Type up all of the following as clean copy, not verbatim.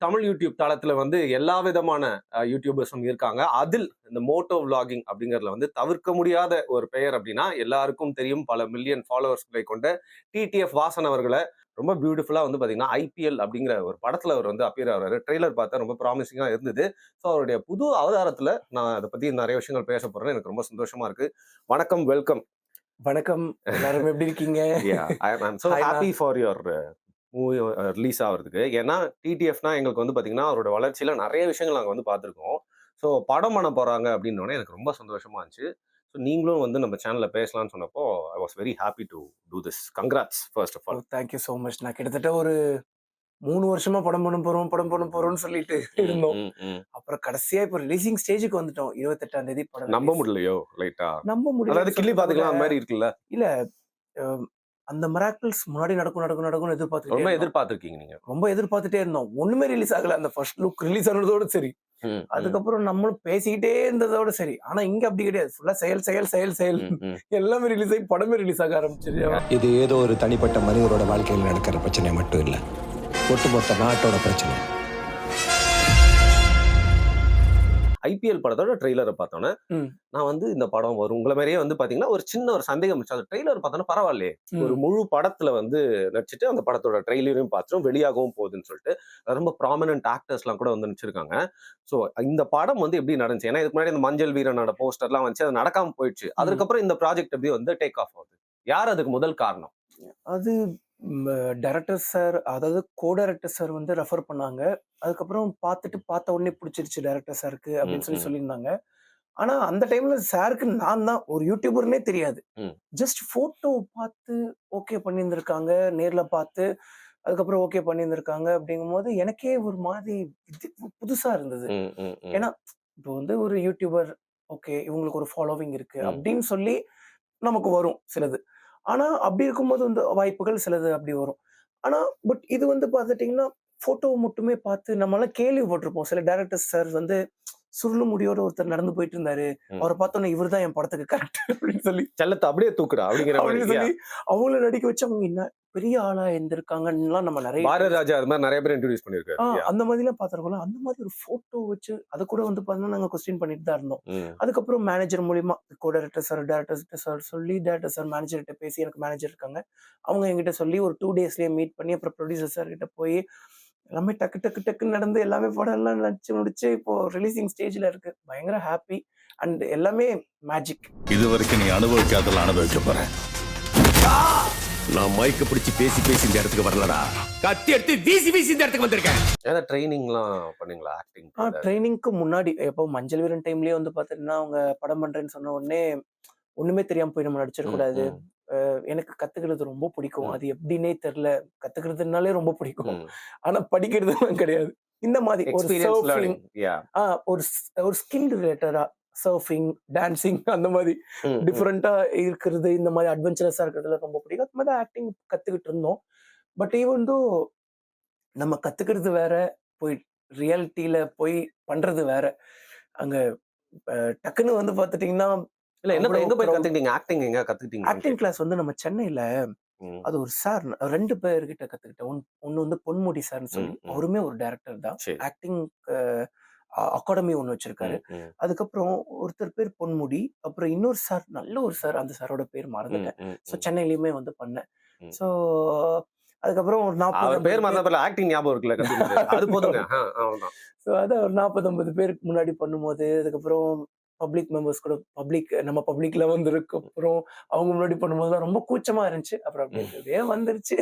Tamil YouTube தளத்துல வந்து எல்லா விதமான யூடியூபர்ஸும் இருக்காங்க. அதில் இந்த மோட்டோ விளாகிங் அப்படிங்கிறதுல வந்து தவிர்க்க முடியாத ஒரு பெயர் அப்படின்னா எல்லாருக்கும் தெரியும். பல மில்லியன் ஃபாலோவர்ஸ்களை கொண்ட டிடிஎஃப் வாசன் அவர்களை ரொம்ப பியூட்டிஃபுல்லா வந்து பாத்தீங்கன்னா ஐபிஎல் அப்படிங்கிற ஒரு படத்துல அவர் வந்து அப்பியர் ஆகிறாரு. ட்ரெய்லர் பார்த்தா ரொம்ப ப்ராமிசிங்கா இருந்தது. ஸோ அவருடைய புது அவதாரத்துல நான் அதை பத்தி நிறைய விஷயங்கள் பேச போறேன். எனக்கு ரொம்ப சந்தோஷமா இருக்கு. வணக்கம், வெல்கம். வணக்கம், எல்லாரும் எப்படி இருக்கீங்க? I'm so happy for your movie release ஆகிறதுக்கு. ஏன்னா டிடிஎஃப்னா எங்களுக்கு வந்து பாத்தீங்கன்னா அவரோட வளர்ச்சியில நிறைய விஷயங்கள் நாங்க வந்து பார்த்துருக்கோம். ஸோ படம் பண்ண போறாங்க அப்படின்னோடனே எனக்கு ரொம்ப சந்தோஷமா இருந்துச்சு. ஸோ நீங்களும் வந்து நம்ம சேனல்ல பேசலாம்னு சொன்னப்போ I was very happy to do this. Congrats first of all. Thank you so much. நான் கிட்டத்தட்ட ஒரு 3 வருஷமா படம் பண்ண போறோம்னு சொல்லிட்டு இருந்தோம். அப்புறம் கடைசியா இப்ப ரிலீசிங் ஸ்டேஜுக்கு வந்துட்டோம். 28ஆம் தேதி படம் நம்ப முடியலையோ லைட்டா? நம்ப முடியல. அதாவது கிள்ளி பாத்துக்கலாம் அந்த மாதிரி இருக்குல்ல? இல்ல, அந்த மிராக்கிள்ஸ் முன்னாடி நடக்கும் ரொம்ப எதிர்பார்த்திருக்கீங்க நீங்க. ரொம்ப எதிர்பார்த்துட்டே இருந்தோம். ஒண்ணுமே ரிலீஸ் ஆகல. அந்த ஃபர்ஸ்ட் லுக் ரிலீஸ் ஆனதோட சரி. அதுக்கப்புறம் நம்மளும் பேசிக்கிட்டே இருந்ததோட சரி. ஆனா இங்க அப்படி கிடையாது. ஃபுல்லா செயல் எல்லாமே ரிலீஸ் ஆகி படமே ரிலீஸ் ஆக ஆரம்பிச்சிருச்சு. இது ஏதோ ஒரு தனிப்பட்ட மனிதரோட வாழ்க்கையில் நடக்கிற பிரச்சனை மட்டும் இல்ல, ஒட்டுமொத்த நாட்டோட பிரச்சனை. ஐபிஎல் படத்தோட ட்ரெய்லரை பார்த்தோன்னே நான் வந்து இந்த படம் வரும் உங்களை மாதிரியே வந்து பாத்தீங்கன்னா ஒரு சின்ன ஒரு சந்தேகம் இருந்துச்சு. அந்த ட்ரெய்லர் பார்த்தோன்னா பரவாயில்லையே, ஒரு முழு படத்துல வந்து நடிச்சுட்டு அந்த படத்தோட ட்ரெய்லரையும் பார்த்துரும் வெளியாகவும் போகுதுன்னு சொல்லிட்டு ரொம்ப ப்ராமினன்ட் ஆக்டர்ஸ் எல்லாம் கூட வந்து நடிச்சிருக்காங்க. ஸோ இந்த படம் வந்து எப்படி நடந்துச்சு? ஏன்னா இதுக்கு முன்னாடி இந்த மஞ்சள் வீரனோட போஸ்டர்லாம் வந்துச்சு, அது நடக்காம போயிடுச்சு. அதுக்கப்புறம் இந்த ப்ராஜெக்ட் எப்படி வந்து டேக் ஆஃப் ஆகுது? யார் அதுக்கு முதல் காரணம்? அது டைரக்டர் சார், அதாவது கோ டைரக்டர் சார் வந்து ரெஃபர் பண்ணாங்க. அதுக்கப்புறம் பார்த்த உடனே பிடிச்சிருச்சு டைரக்டர் சாருக்கு அப்படின்னு சொல்லியிருந்தாங்க. ஆனா அந்த டைம்ல சாருக்கு நான் தான் ஒரு யூடியூபர்னே தெரியாது. ஜஸ்ட் போட்டோ பார்த்து ஓகே பண்ணியிருந்திருக்காங்க, நேர்ல பார்த்து அதுக்கப்புறம் ஓகே பண்ணியிருந்திருக்காங்க. அப்படிங்கும்போது எனக்கே ஒரு மாதிரி புதுசா இருந்தது. ஏன்னா இப்போ வந்து ஒரு யூடியூபர், ஓகே இவங்களுக்கு ஒரு ஃபாலோவிங் இருக்கு அப்படின்னு சொல்லி நமக்கு வரும் சிலது. ஆனா அப்படி இருக்கும்போது வந்து வாய்ப்புகள் சிலது அப்படி வரும். ஆனா பட் இது வந்து பார்த்துட்டீங்கன்னா போட்டோ மட்டுமே பார்த்து நம்மளால கேள்விப்பட்டிருப்போம். சில டைரக்டர்ஸ் சார் வந்து சுருளு முடியோட ஒருத்தர் நடந்து போயிட்டு இருந்தாரு, அவரை பார்த்தோன்னே இவர் தான் என் படத்துக்கு கரெக்ட் அப்படின்னு சொல்லி செல்லத்தை அப்படியே தூக்குடா அப்படிங்கிற அப்படின்னு சொல்லி அவங்கள நடிக்க வச்சு அவங்க என்ன பெரிய ஆளா இருந்திருக்காங்கன்னு நம்ம நிறைய பாரத ராஜா அது மாதிரி நிறைய பேர் இன்ட்ரோடியூஸ் பண்ணிருக்காரு. அந்த மாதிரி எல்லாம் பாத்திருக்கோம். அந்த மாதிரி ஒரு போட்டோ வச்சு அதை கூட வந்து பாத்தீங்கன்னா நாங்க கொஸ்டின் பண்ணிட்டு தான் இருந்தோம். அதுக்கப்புறம் மேனேஜர் மூலியமா கோ டைரக்டர் சார் சொல்லி டைரக்டர் சார் மேனேஜர் கிட்ட பேசி, எனக்கு மேனேஜர் இருக்காங்க, அவங்க என்கிட்ட சொல்லி ஒரு 2 daysலயே மீட் பண்ணி அப்புறம் ப்ரொடியூசர் சார் கிட்ட போய் எல்லாமே டக்கு நடந்து எல்லாமே படம் எல்லாம் நடிச்சு முடிச்சு இப்போ ரிலீசிங் ஸ்டேஜ்ல இருக்கு. பயங்கர ஹாப்பி அண்ட் எல்லாமே மேஜிக். இது வரைக்கும் நீ அனுபவிக்காதெல்லாம் அனுபவிக்க போறேன். நான் மைக்க பிடிச்சி பேசி இந்த இடத்துக்கு வரலடா, கத்தி எடுத்து வீசி இந்த இடத்துக்கு வந்திருக்கேன். ஏன்னா ட்ரைனிங்லாம் பண்ணீங்களா ஆக்டிங்? ட்ரைனிங்க்கு முன்னாடி எப்போ மஞ்சள் வீரன் டைம்லயே வந்து பாத்தீங்கன்னா அவங்க படம் பண்றேன்னு சொன்ன உடனே ஒண்ணுமே தெரியாம போய் நம்ம நடிச்சிடக்கூடாது. எனக்கு கத்துக்கிறது ரொம்ப பிடிக்கும். அது எப்படின்னே தெரியல, கத்துக்கிறதுனாலே ரொம்ப பிடிக்கும். ஆனா படிக்கிறதுலாம் கிடையாது. இந்த மாதிரி ஒரு ஸ்கில் ரிலேட்டடா சர்ஃபிங், டான்சிங் அந்த மாதிரி டிஃப்ரெண்டா இருக்கிறது, இந்த மாதிரி அட்வென்ச்சரஸா இருக்கிறதுல ரொம்ப பிடிக்கும். அது மாதிரி ஆக்டிங் கத்துக்கிட்டு இருந்தோம். பட் ஈவன் தோ நம்ம கத்துக்கிறது வேற, போய் ரியாலிட்டியில போய் பண்றது வேற. அங்க டக்குன்னு வந்து பாத்துட்டீங்கன்னா இல்ல என்ன எங்க போய் கத்துக்கிட்டீங்க? ஆக்டிங் எங்க கத்துக்கிட்டீங்க? ஆக்டிங் கிளாஸ் வந்து நம்ம சென்னையில அது ஒரு சார் 2 பேர்கிட்ட கத்துக்கிட்டேன். ஒன்னு வந்து பொன்முடி சார்னு சொல்லி, அவருமே ஒரு டைரக்டர் தான். ஆக்டிங் அகாடமி ஒண்ணு வச்சிருக்காரு. அதுக்கப்புறம் ஒருத்தர் பேர் பொன்முடி, அப்புறம் இன்னொரு சார், நல்ல ஒரு சார், அந்த சாரோட பேர் மறந்துட்டேன். ஸோ சென்னையிலயுமே வந்து பண்ணேன். ஸோ அதுக்கப்புறம் ஒரு 40 பேர் மறந்தப்பல ஆக்டிங் ஞாபகம் இருக்குல்ல, அது போதுங்க. அவ்வளவுதான். ஸோ அதான் ஒரு 40-50 பேருக்கு முன்னாடி பண்ணும்போது, அதுக்கப்புறம் பப்ளிக் மெம்பர்ஸ் கூட நம்ம பப்ளிக்ல வந்ததுக்கு அப்புறம் அவங்க முன்னாடி பண்ணும்போது ரொம்ப கூச்சமா இருந்துச்சு. அப்புறம் அப்படியே வந்துருச்சு.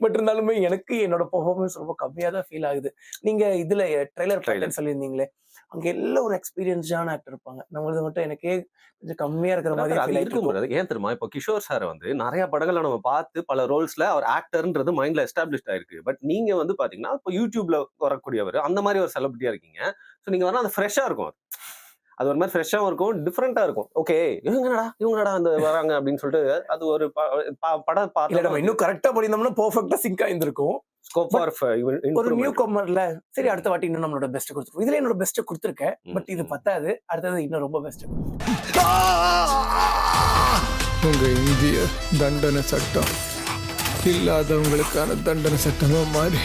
பட் இருந்தாலுமே எனக்கு என்னோட பெர்ஃபார்மன்ஸ் ரொம்ப கம்மியா தான் ஃபீல் ஆகுது. நீங்க இதுல ட்ரெய்லர் சொல்லியிருந்தீங்களே, அங்க எல்லாம் ஒரு எக்ஸ்பீரியன்ஸ்டான ஆக்டர் இருப்பாங்க. நம்மளது மட்டும் எனக்கே கொஞ்சம் கம்மியா இருக்கிற மாதிரி ஃபீல் ஆயிருக்கு. ஏன் தெரியுமா, இப்போ கிஷோர் சார் வந்து நிறைய படங்களை நம்ம பார்த்து பல ரோல்ஸ்ல அவர் ஆக்டர்ன்றது மைண்ட்ல எஸ்டாப்ளிஷ்ட் ஆயிருக்கு. பட் நீங்க வந்து பாத்தீங்கன்னா இப்போ யூடியூப்ல வரக்கூடியவர், அந்த மாதிரி ஒரு செலிபிரிட்டியா இருக்கீங்க. ஸோ நீங்க வரலாம், அது ஃப்ரெஷ்ஷா இருக்கும். அது ஒரு மாதிரி ஃப்ரெஷ்ஷாகவும் இருக்கும், டிஃப்ரெண்டா இருக்கும். ஓகே இவங்கடா அந்த வராங்க அப்படின்னு சொல்லிட்டு அது ஒரு படம் பார்த்து நம்ம இன்னும் கரெக்டா பண்ணியிருந்தோம்னா பெர்ஃபெக்ட்டா சிங்க் ஆயிருந்திருக்கும். ஒரு நியூ கமர்ல சரி அடுத்த வாட்டி இன்னும் நம்மளோட பெஸ்ட் கொடுத்துருவோம். இதுல என்னோட பெஸ்ட் கொடுத்துருக்கேன். பட் இது பத்தாது, அடுத்தது இன்னும் ரொம்ப பெஸ்ட். உங்க இந்திய தண்டனை சட்டம் இல்லாதவங்களுக்கான தண்டனை சட்டமா மாறி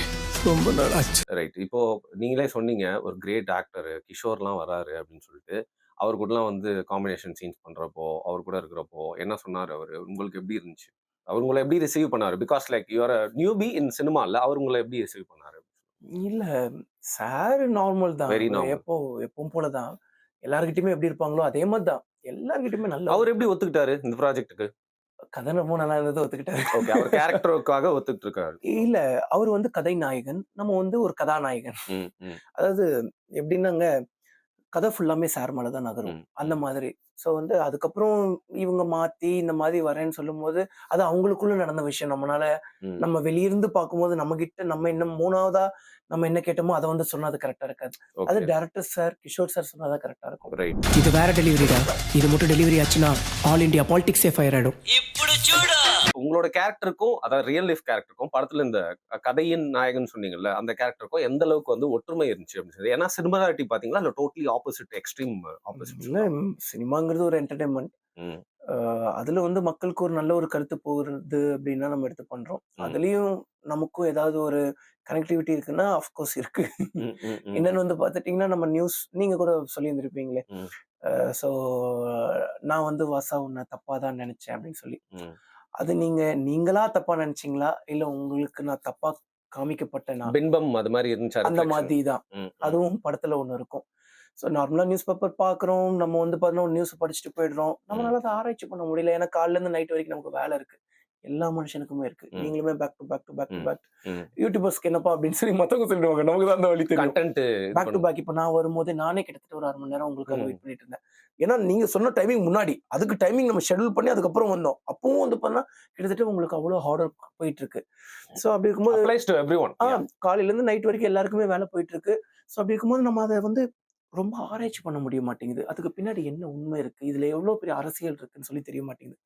ரொம்ப நாளாச்சு. ரைட். இப்போ நீங்களே சொன்னீங்க, ஒரு கிரேட் ஆக்டர் கிஷோர்லாம் வராரு அப்படின்னு சொல்லிட்டு. அவர் கூடலாம் வந்து காம்பினேஷன் சீன்ஸ் பண்றப்போ, அவர் கூட இருக்கிறப்போ என்ன சொன்னாரு அவரு? உங்களுக்கு எப்படி இருந்துச்சு? அவர் உங்கள எப்படி ரிசீவ் பண்ணாரு? Because like you are a newbie in சினிமால அவர் உங்கள எப்படி ரிசீவ் பண்ணாரு? இல்ல சார் நார்மல் தான். Very normal. எப்பவும் போல தான். எல்லார்கிட்டயுமே எப்படி இருப்பாங்களோ அதே மாரி தான். எல்லார்கிட்டயுமே நல்ல அவர் எப்படி ஒத்துக்கிட்டாரு இந்த ப்ராஜெக்ட்க்கு? கதை ரொம்ப நல்லா இருந்தது ஒத்துக்கிட்டாரு. ஓகே. அவர் கேரக்டருக்காக ஒத்துக்கிட்டு இருக்காரு. இல்ல அவரு வந்து கதை நாயகன். நம்ம வந்து ஒரு கதாநாயகன். ம், ம், அதாவது எப்படின்னாங்க, கதை ஃபுல்லாமே சார் மேல தான் நகரும். ம், அந்த ம், மாதிரி. ஸோ வந்து அதுக்கப்புறம் இவங்க மாத்தி இந்த மாதிரி வரேன்னு சொல்லும்போது, அது அவங்களுக்குள்ள நடந்த விஷயம். ம். நம்ம வெளியிருந்து பார்க்கும்போது நம்மகிட்ட நம்ம என்ன 3வதா நம்ம என்ன கேட்டோமோ அத வந்து சொன்னா அது கரெக்ட்டா இருக்காது. அது okay. Director sir, Kishore sir சொன்னா தான் கரெக்ட்டா இருக்கும். ரைட். இது வேற டெலிவரிடா. இது மட்டும் டெலிவரி ஆச்சுன்னா ஆல் இந்தியா பாலிடிக்ஸே ஃபயர் ஆயிடும். உங்களோட கேரக்டருக்கும், அதாவது ரியல் லைஃப் கேரக்டருக்கும், படத்துல இந்த கதையின் நாயகன் சொன்னீங்கல்ல, அந்த கேரக்டருக்கும் எந்த அளவுக்கு வந்து ஒற்றுமை இருந்துச்சு அப்படின்னு சொல்லி. ஏன்னா சிமிலாரிட்டி பாத்தீங்களா? இல்ல டோட்டலி ஆப்போசிட், எக்ஸ்ட்ரீம் ஆப்போசிட். இல்ல சினிமாங்கிறது ஒரு என்டர்டெயின்மென்ட். ம், அ அதுல வந்து மக்களுக்கு ஒரு நல்ல ஒரு கருத்து போகுது அப்படின்னா நம்ம எடுத்து பண்றோம். ம், அதுலயும் நமக்கும் ஏதாவது ஒரு கனெக்டிவிட்டி இருக்குன்னா, ஆஃப் கோர்ஸ் இருக்கு. ம், ம், ம், என்னன்னு வந்து பார்த்துட்டீங்கன்னா, நம்ம நியூஸ் நீங்க கூட சொல்லியிருந்திருப்பீங்களே. ம், ஸோ நான் வந்து வாசா உன்ன தப்பா தான் நெனச்சேன் அப்படின்னு சொல்லி. ம். அது நீங்களா தப்பா நெனச்சீங்களா? இல்ல உங்களுக்கு நான் தப்பா காமிக்கப்பட்டேனா? பின்பம் அது மாதிரி இருந்துச்சா அந்த ரிஃப்ளெக்ஷன்? மாதிரி தான். ம், ம், அதுவும் படத்துல ஒண்ணு இருக்கும். ஸோ நார்மலா நியூஸ் பேப்பர் பார்க்குறோம். நம்ம வந்து பார்த்தீங்கன்னா, ஒரு நியூஸ் படிச்சுட்டு போயிடுறோம். ம், நம்மளால அத ஆராய்ச்சி பண்ண முடியல. ஏன்னா காலையிலேருந்து நைட் வரைக்கும் நமக்கு வேலை இருக்கு. எல்லா மனுஷனுக்குமே இருக்கு. ம், நீங்களுமே back to back to back to ம், பேக். ம். யூடியூபர்ஸ்க்கு என்னப்பா அப்படின்னு சொல்லி மத்தவங்க சொல்லிடுவாங்க. நமக்கு தான் அந்த வலி தெரியும். கண்டென்ட் இது பேக் டு பண்ணும். பேக் இப்ப நான் வரும்போதே நானே கிட்டத்தட்ட ஒரு 1/2 மணி நேரம் உங்களுக்காக ம், வெயிட் பண்ணிட்டு இருந்தேன். ஏன்னா நீங்க சொன்ன டைமிங் முன்னாடி. அதுக்கு டைமிங் நம்ம ஷெட்யூல் பண்ணி அதுக்கப்புறம் வந்தோம். அப்பவும் வந்து பார்த்தீங்கன்னா, கிட்டத்தட்ட உங்களுக்கு அவ்வளோ ஹார்ட் ஒர்க் போயிட்டு இருக்கு. ஸோ அப்படி இருக்கும்போது அப்ளைஸ் டு எவ்ரிஒன். காலையிலேருந்து நைட் வரைக்கும் எல்லாருக்குமே வேலை போயிட்டு இருக்கு. ஸோ அப்படி இருக்கும்போது நம்ம அத வந்து ரொம்ப ஆராய்ச்சி பண்ண முடிய மாட்டேங்குது. அதுக்கு பின்னாடி என்ன உண்மை இருக்கு? இதுல எவ்வளோ பெரிய அரசியல் இருக்குன்னு சொல்லி தெரிய மாட்டேங்குது.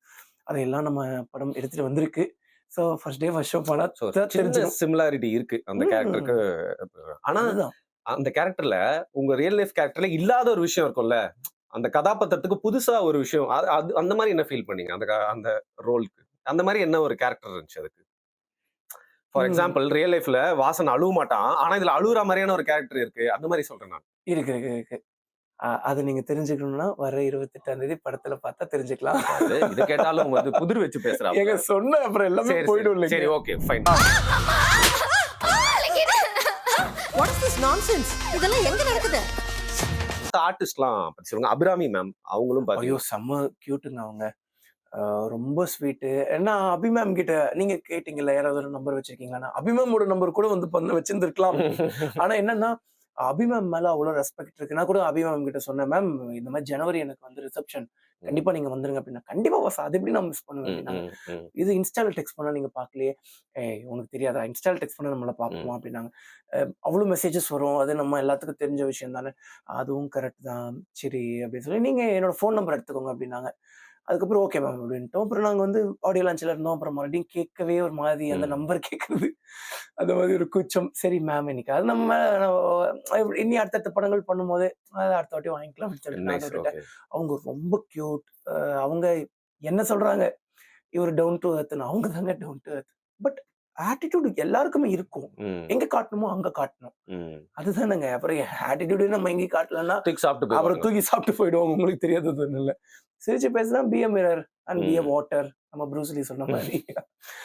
அதையெல்லாம் நம்ம படம் எடுத்துட்டு வந்திருக்கு. So first day first show போனா சோ சின்ன தெரிஞ்சிடும். சிமிலாரிட்டி இருக்கு அந்த கேரக்டருக்கு. ம். ஆனா அதுதான். அந்த கேரக்டர்ல உங்க ரியல் லைஃப் கேரக்டர்ல இல்லாத ஒரு விஷயம் இருக்கும்ல. அந்த கதாபாத்திரத்துக்கு புதுசா ஒரு விஷயம். அது அது அந்த மாரி என்ன ஃபீல் பண்ணீங்க? அந்த ரோல்க்கு. அந்த மாரி என்ன ஒரு கேரக்டர் இருந்துச்சு அதுக்கு? ஃபார் ம். எக்ஸாம்பிள் ரியல் லைஃப்ல வாசன் அழுவ மாட்டான். ஆனா இதுல அழுவுற மாரியான ஒரு கேரக்டர் இருக்கு. அந்த மாரி சொல்றேன் நான். இருக்கு. அத நீங்க தெரிஞ்சுக்கணும்னா வர 28ஆம் தேதி படத்துல பார்த்தா தெரிஞ்சுக்கலாம். அதாவது இத கேட்டாலும் வந்து புதிர் வச்சு பேசுறாப்ல. ஏங்க சொன்ன அப்புறம் எல்லாமே சரி, போயிடும் சரி. இல்லைங்க. சரி, okay, fine. What is this nonsense? இதெல்லாம் எங்க நடக்குது? ஆர்டிஸ்ட்லாம் பத்தி சொல்லுங்க. அபிராமி மேம் அவங்களும் ஐயோ! பாத்தீங்கன்னா செம்ம கியூட்டுங்க அவங்க. ரொம்ப ஸ்வீட்டு. ஏன்னா அபி மேம் கிட்ட நீங்க கேட்டீங்கல்ல, யாராவது ஒரு நம்பர் வச்சிருக்கீங்களான்னு. அபி மேமோட நம்பர் கூட வந்து வச்சிருந்திருக்கலாம். ஆனா என்னன்னா, அபி மேம் மேல அவ்வளோ ரெஸ்பெக்ட் இருக்கு. நான் கூட அபி மேம் கிட்ட சொன்னேன், "மேம் இந்த மாரி ஜனவரி எனக்கு வந்து ரிசப்ஷன். கண்டிப்பா நீங்க வந்துருங்க" அப்படின்னா. "கண்டிப்பா பாஸ். அது எப்படி நான் மிஸ் பண்ணுவேன்?" ம், அப்படின்னாங்க. ம், ம், "இது இன்ஸ்டால டெக்ஸ்ட் பண்ணா நீங்க பார்க்கலையே." "ஏய் உனக்கு தெரியாதா? இன்ஸ்டால டெக்ஸ்ட் பண்ணா நம்மள ம். பார்ப்போமா?" அப்படின்னாங்க. அவ்வளோ மெசேஜஸ் வரும். அது நம்ம எல்லாத்துக்கும் தெரிஞ்ச விஷயம் தானே. "அதுவும் கரெக்ட் தான். சரி" அப்படின்னு சொல்லி, "நீங்க என்னோட ஃபோன் நம்பர் எடுத்துக்கோங்க" அப்படின்னாங்க. அதுக்கப்புறம் ஓகே மேம் அப்படின்ட்டோம். அப்புறம் நாங்க வந்து ஆடியோ லான்ச்ல இருந்தோம். அப்புறம் மறுபடியும் கேட்கவே ஒரு மாதிரி அந்த ம். நம்பர் கேட்கறது. அந்த மாதிரி ஒரு கூச்சம். சரி மேம் என்னைக்காவது நம்ம இனி அடுத்தடுத்த படங்கள் பண்ணும்போது, அத அடுத்த வாட்டி வாங்கிக்கலாம் அப்படின்னு சொல்லிட்டு நான் நைஸ். விட்டுட்டேன். ஓகே. அவங்க ரொம்ப கியூட். அவங்க என்ன சொல்றாங்க, இவரு டவுன் டூ எர்த்ன்னு. அவங்க தாங்க down to earth. But attitude எல்லாருக்குமே இருக்கும். ம், எங்க காட்டணுமோ அங்க காட்டணும். ம். அதுதானங்க. அப்புறம் ஆட்டிட்யூடே நம்ம எங்கேயும் காட்டலன்னா, தூக்கி சாப்பிட்டு அப்புறம் போயிருவாங்க. தூக்கி சாப்பிட்டு போயிடுவாங்க. உங்களுக்கு தெரியாதது ஒண்ணும் இல்ல. சிரிச்சு பேசினா B a mirror and B எ ம். வாட்டர். நம்ம ப்ரூஸ் லீ சொன்ன மாதிரி.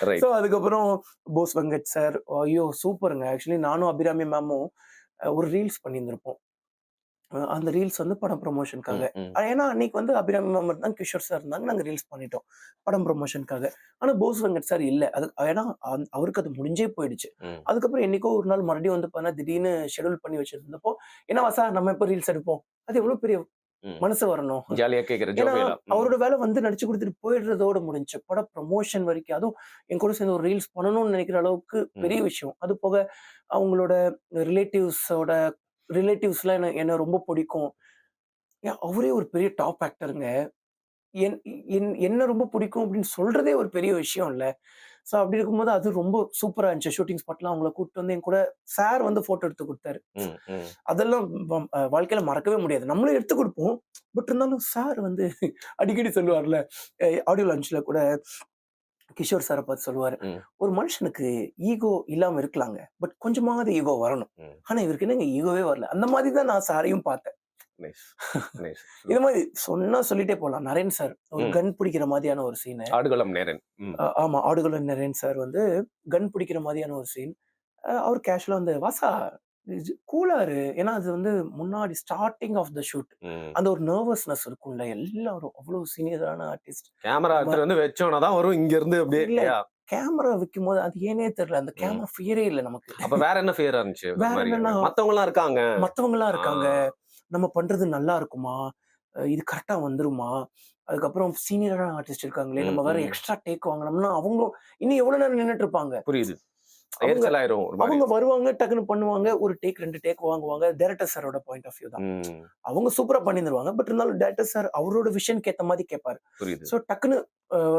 ரைட். ஸோ அதுக்கப்புறம் போஸ் வெங்கட் சார். ஐயோ! சூப்பருங்க. ஆக்சுவலி நானும் அபிராமி மேமும் ஒரு ரீல்ஸ் பண்ணியிருந்திருப்போம். அந்த ரீல்ஸ் வந்து படம் ப்ரமோஷனுக்காக. ம், ம், ஏன்னா அன்னைக்கு வந்து அபிராமி மேம் மட்டும் தான், கிஷோர் சார் இருந்தாங்க. நாங்க ரீல்ஸ் பண்ணிட்டோம். படம் ப்ரமோஷனுக்காக. ஆனா போஸ் வெங்கட் சார் இல்ல. அது ஏன்னா அவருக்கு அது முடிஞ்சே போயிடுச்சு. ம், அதுக்கப்புறம் என்னைக்கோ ஒரு நாள் மறுபடியும் வந்து பார்த்தீங்கன்னா, திடீர்னு ஷெட்யூல் பண்ணி வச்சிருந்தப்போ, "என்ன வாசா நம்ம எப்போ ரீல்ஸ் எடுப்போம்?" அது எவ்வளோ பெரிய ம். மனசு வரணும். ஜாலியா கேக்குற ஏன்னா ஜோவியலா. ம், அவரோட வேலை வந்து நடிச்சு குடுத்துட்டு போயிடுறதோட முடிஞ்சுச்சு. படம் ப்ரமோஷன் வரைக்கும். அதுவும் என் கூட சேர்ந்து ஒரு ரீல்ஸ் பண்ணணும்னு நினைக்கிற அளவுக்கு பெரிய ம், விஷயம். அது போக அவங்களோட ரிலேட்டிவ்ஸ்லாம் என்ன ரொம்ப பிடிக்கும். அவரே ஒரு பெரிய டாப் ஆக்டருங்க. என் என்ன ரொம்ப பிடிக்கும் அப்படின்னு சொல்றதே ஒரு பெரிய விஷயம் இல்ல. ஸோ அப்படி இருக்கும்போது அது ரொம்ப சூப்பரா இருந்துச்சு. ஷூட்டிங் ஸ்பாட்லாம் அவங்கள கூட்டிட்டு வந்து என் கூட சார் வந்து ஃபோட்டோ எடுத்து குடுத்தாரு. ம், ம். அதெல்லாம் வாழ்க்கையில மறக்கவே முடியாது. நம்மளும் எடுத்து குடுப்போம். பட் இருந்தாலும் சார் வந்து அடிக்கடி சொல்லுவார்ல, ஆடியோ லான்ச்ல கூட கிஷோர் சாரை பார்த்து சொல்லுவாரு, ம். ஒரு மனுஷனுக்கு ஈகோ இல்லாம இருக்கலாங்க. பட் கொஞ்சமாவது ஈகோ வரணும். ம். ஆனா இவருக்கு என்னங்க ஈகோவே வரல. அந்த மாதிரி தான் நான் சாரையும் பார்த்தேன். Nice nice. இது மாதிரி சொன்னா சொல்லிட்டே போலாம். நரேன் சார் ஒரு ம். கன் பிடிக்கிற மாதிரியான ஒரு சீனு. ஆடுகளம் நேரன். ம். ஆமா. ஆடுகளம் நரேன் சார் வந்து கன் பிடிக்கிற மாதிரியான ஒரு சீன். அவர் கேஷுவலா வந்து வாசா கூலா இரு. ஏன்னா அது வந்து முன்னாடி ஸ்டார்ட்டிங் ஆஃப் த ஷூட். ம். அந்த ஒரு நர்வஸ்னஸ் இருக்கும்ல. எல்லாரும் அவ்வளவு சீனியரான ஆர்டிஸ்ட். கேமரா எடுத்துட்டு வந்து வச்சோம்னா தான் வரும் இங்க இருந்து அப்படியே. இல்ல. Yeah. கேமரா வைக்கும்போது அது ஏனே தெரியல. அந்த கேமரா ஃபியரே இல்ல நமக்கு. அப்ப வேற என்ன ஃபியரா இருந்துச்சு? வேற என்னன்னா மத்தவங்க எல்லாம் இருக்காங்க. மத்தவங்கலாம் இருக்காங்க. ஆ. நம்ம பண்றது நல்லா இருக்குமா? இது கரெக்ட்டா வந்துருமா? அதுக்கப்புறம் சீனியரான ஆர்டிஸ்ட் இருக்காங்களே, நம்ம வேற ம். எக்ஸ்ட்ரா டேக் வாங்குனோம்னா, அவங்களும் இன்னும் எவ்வளவு நேரம் நின்னுட்டு இருப்பாங்க. புரியுது. அவங்க எரிச்சல் ஆயிரும் ஒரு மாதிரி. அவங்க வருவாங்க, டக்குன்னு பண்ணுவாங்க. ஒரு டேக் 2 டேக் வாங்குவாங்க. டைரக்டர் சாரோட பாயிண்ட் ஆஃப் வியூ தான். ம். அவங்க சூப்பரா பண்ணிருவாங்க. பட் இருந்தாலும் டைரக்டர் சார் அவரோட விஷனுக்கு ஏத்த மாதிரி கேட்பாரு. புரியுது. சோ டக்குன்னு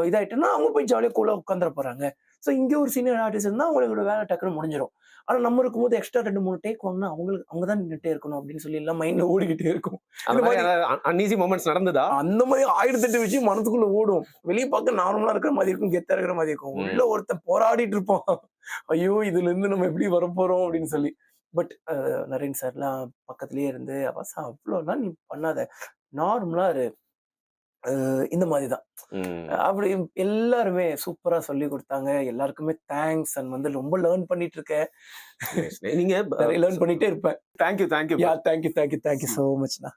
இதாயிட்டுன்னா அவங்க போய் ஜாலியா கூலா உட்காந்துட போறாங்க. சோ இங்க ஒரு சீனியர் ஆர்டிஸ்ட் இருந்தா அவங்களோட வேலை டக்குன்னு முடிஞ்சிரும். ஆனா நம்ம இருக்கும்போது எக்ஸ்ட்ரா 2, 3 டேக் வாங்கினா அவங்க தான் நின்னுட்டே இருக்கணும் அப்படின்னு சொல்லி எல்லாம் மைண்ட்ல ஓடிக்கிட்டே இருக்கும். அந்த இந்த மாதிரி மாதிரி அன்ஈஸி மொமெண்ட்ஸ் நடந்ததா? அந்த மாதிரி 1008 விஷயம் மனசுக்குள்ள ஓடும். வெளிய பார்க்க நார்மலா இருக்கிற மாதிரி இருக்கும், கெத்தா இருக்கிற மாதிரி இருக்கும். உள்ள ஒருத்தன் போராடிட்டு இருப்பான். ஐயோ இதுல இருந்து நம்ம எப்படி வரப்போறோம் அப்படின்னு சொல்லி. பட் நரேன் சார்லாம் பக்கத்திலேயே இருந்து அவசா அவ்வளோலாம் நீ பண்ணாத. நார்மலா இரு. இந்த மாதிரி தான். ம். அப்படி எல்லாருமே சூப்பரா சொல்லிக் குடுத்தாங்க. எல்லாருக்குமே தேங்க்ஸ் அண்ட் வந்து ரொம்ப லேர்ன் பண்ணிட்டு இருக்கேன். நீங்க நிறைய லேர்ன் பண்ணிட்டே இருப்பேன். Thank you. Yeah thank you so மச்ண்ணா.